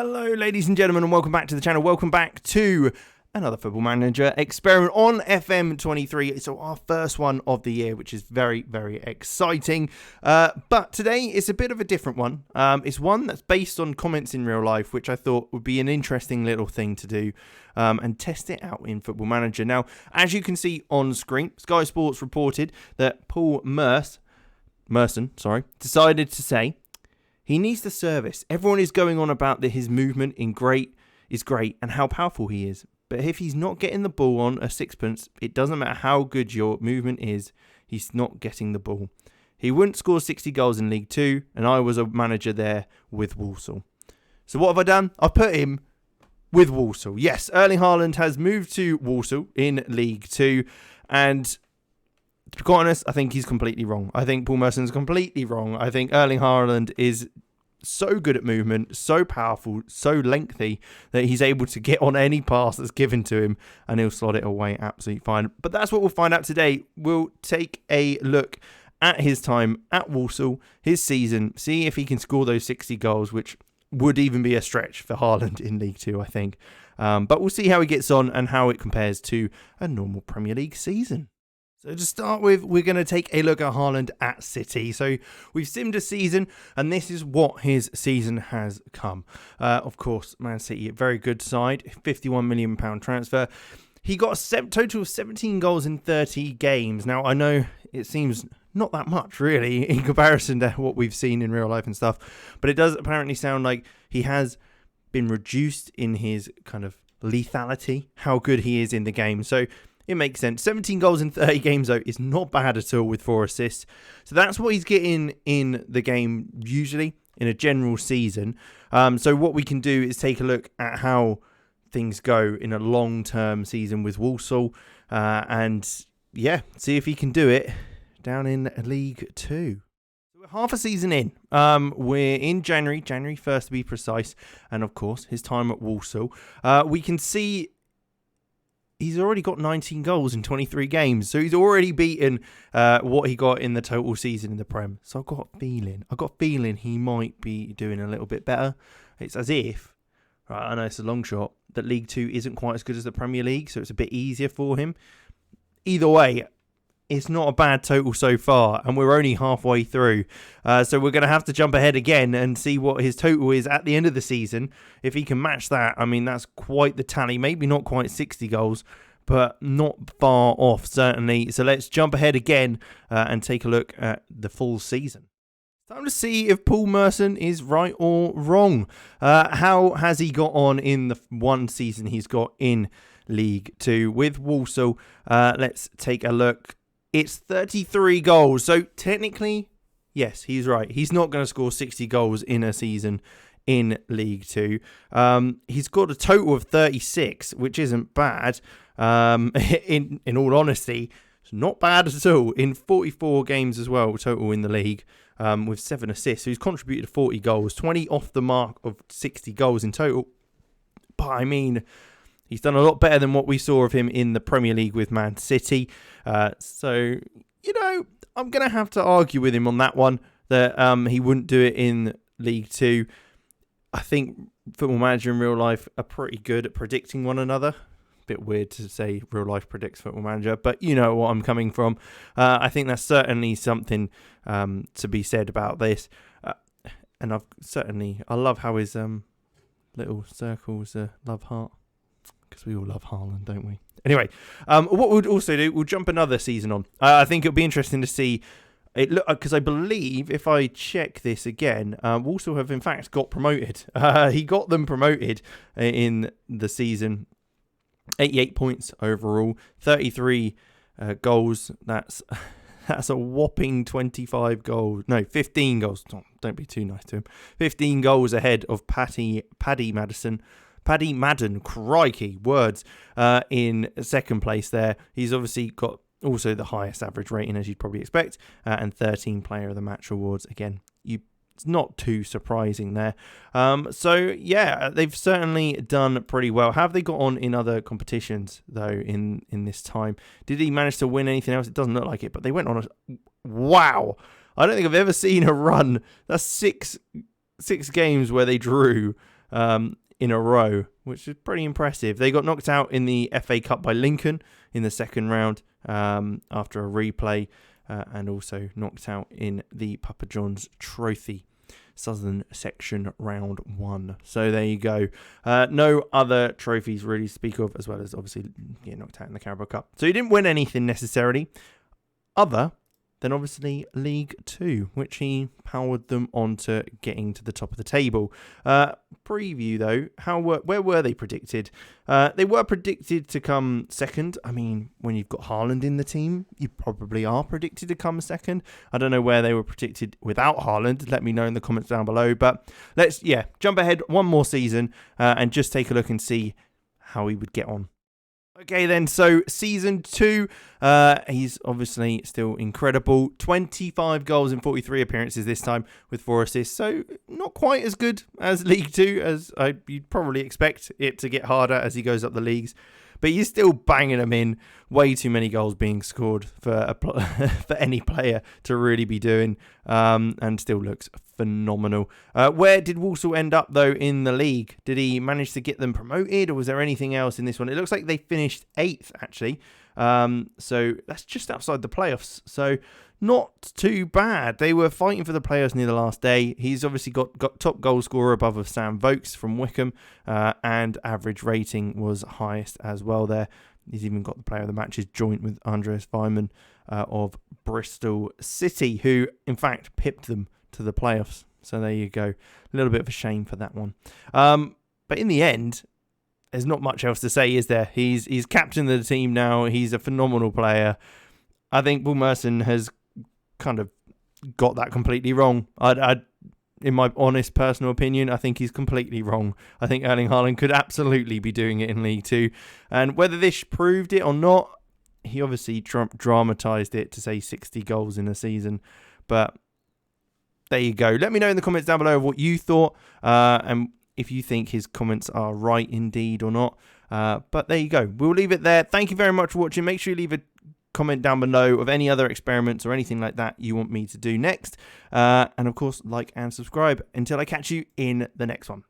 Hello, ladies and gentlemen, and welcome back to the channel. Welcome back to another Football Manager experiment on FM23. It's our first one of the year, which is very, very exciting. But today is a bit of a different one. It's one that's based on comments in real life, which I thought would be an interesting little thing to do and test it out in Football Manager. Now, as you can see on screen, Sky Sports reported that Paul Merson decided to say he needs the service. Everyone is going on about his movement is great and how powerful he is. But if he's not getting the ball on a sixpence, it doesn't matter how good your movement is, he's not getting the ball. He wouldn't score 60 goals in League 2, and I was a manager there with Walsall. So what have I done? I've put him with Walsall. Yes, Erling Haaland has moved to Walsall in League 2, and to be quite honest, I think he's completely wrong. I think Paul Merson's completely wrong. I think Erling Haaland is so good at movement, so powerful, so lengthy that he's able to get on any pass that's given to him and he'll slot it away absolutely fine. But that's what we'll find out today. We'll take a look at his time at Walsall, his season, see if he can score those 60 goals, which would even be a stretch for Haaland in League 2, I think. But we'll see how he gets on and how it compares to a normal Premier League season. So to start with, we're going to take a look at Haaland at City. So we've simmed a season, and this is what his season has come. Of course, Man City, a very good side, £51 million transfer. He got a total of 17 goals in 30 games. Now, I know it seems not that much, really, in comparison to what we've seen in real life and stuff. But it does apparently sound like he has been reduced in his kind of lethality, how good he is in the game. So it makes sense. 17 goals in 30 games, though, is not bad at all with 4 assists. So that's what he's getting in the game, usually, in a general season. So what we can do is take a look at how things go in a long-term season with Walsall. And, yeah, see if he can do it down in League 2. So we're half a season in. We're in January 1st to be precise. And, of course, his time at Walsall. We can see he's already got 19 goals in 23 games. So he's already beaten what he got in the total season in the Prem. So I've got a feeling he might be doing a little bit better. It's as if, right, I know it's a long shot, that League 2 isn't quite as good as the Premier League, so it's a bit easier for him. Either way, it's not a bad total so far, and we're only halfway through. So we're going to have to jump ahead again and see what his total is at the end of the season. If he can match that, I mean, that's quite the tally. Maybe not quite 60 goals, but not far off, certainly. So let's jump ahead again and take a look at the full season. Time to see if Paul Merson is right or wrong. How has he got on in the one season he's got in League 2 with Walsall? Let's take a look. It's 33 goals. So technically, yes, he's right. He's not going to score 60 goals in a season in League 2. He's got a total of 36, which isn't bad. In all honesty, it's not bad at all. In 44 games as well, total in the league, with 7 assists. So he's contributed 40 goals, 20 off the mark of 60 goals in total. But I mean, he's done a lot better than what we saw of him in the Premier League with Man City. So, you know, I'm going to have to argue with him on that one, that he wouldn't do it in League 2. I think Football Manager and real life are pretty good at predicting one another. Bit weird to say real life predicts Football Manager, but you know what I'm coming from. I think that's certainly something to be said about this. And I love how his little circles love heart. Because we all love Haaland, don't we? Anyway, what we'll also do, we'll jump another season on. I think it'll be interesting to see it look, because I believe if I check this again, Walsall have in fact got promoted. He got them promoted in the season. 88 points overall, 33 goals. That's a whopping 25 goals. No, 15 goals. Don't be too nice to him. 15 goals ahead of Paddy Madden, crikey, words, in second place there. He's obviously got also the highest average rating, as you'd probably expect, and 13 Player of the Match awards. Again, it's not too surprising there. So, yeah, they've certainly done pretty well. Have they got on in other competitions, though, in this time? Did he manage to win anything else? It doesn't look like it, but they went on wow! I don't think I've ever seen a run. That's six games where they drew. in a row, which is pretty impressive. They got knocked out in the FA Cup by Lincoln in the second round after a replay, and also knocked out in the Papa John's Trophy Southern Section round 1. So there you go. No other trophies really to speak of, as well as obviously getting knocked out in the Carabao Cup. So he didn't win anything necessarily, other than obviously League 2, which he powered them on to getting to the top of the table. Preview though, where were they predicted? They were predicted to come second. I mean, when you've got Haaland in the team, you probably are predicted to come second. I don't know where they were predicted without Haaland. Let me know in the comments down below. But let's jump ahead one more season and just take a look and see how he would get on. Okay then, so season 2, he's obviously still incredible. 25 goals in 43 appearances this time with 4 assists. So not quite as good as League 2 as you'd probably expect it to get harder as he goes up the leagues. But he's still banging them in. Way too many goals being scored for for any player to really be doing, and still looks phenomenal. Where did Walsall end up, though, in the league? Did he manage to get them promoted, or was there anything else in this one? It looks like they finished 8th, actually. So that's just outside the playoffs. So not too bad. They were fighting for the playoffs near the last day. He's obviously got top goal scorer above of Sam Vokes from Wickham, and average rating was highest as well there. He's even got the player of the matches joint with Andreas Weimann of Bristol City, who in fact pipped them to the playoffs. So there you go. A little bit of a shame for that one. But in the end, there's not much else to say, is there? He's captain of the team now. He's a phenomenal player. I think Paul Merson has kind of got that completely wrong. In my honest personal opinion, I think he's completely wrong. I think Erling Haaland could absolutely be doing it in League 2. And whether this proved it or not, he obviously dramatised it to say 60 goals in a season. But there you go. Let me know in the comments down below what you thought, and if you think his comments are right indeed or not. But there you go. We'll leave it there. Thank you very much for watching. Make sure you leave a comment down below of any other experiments or anything like that you want me to do next. And of course, like and subscribe. Until I catch you in the next one.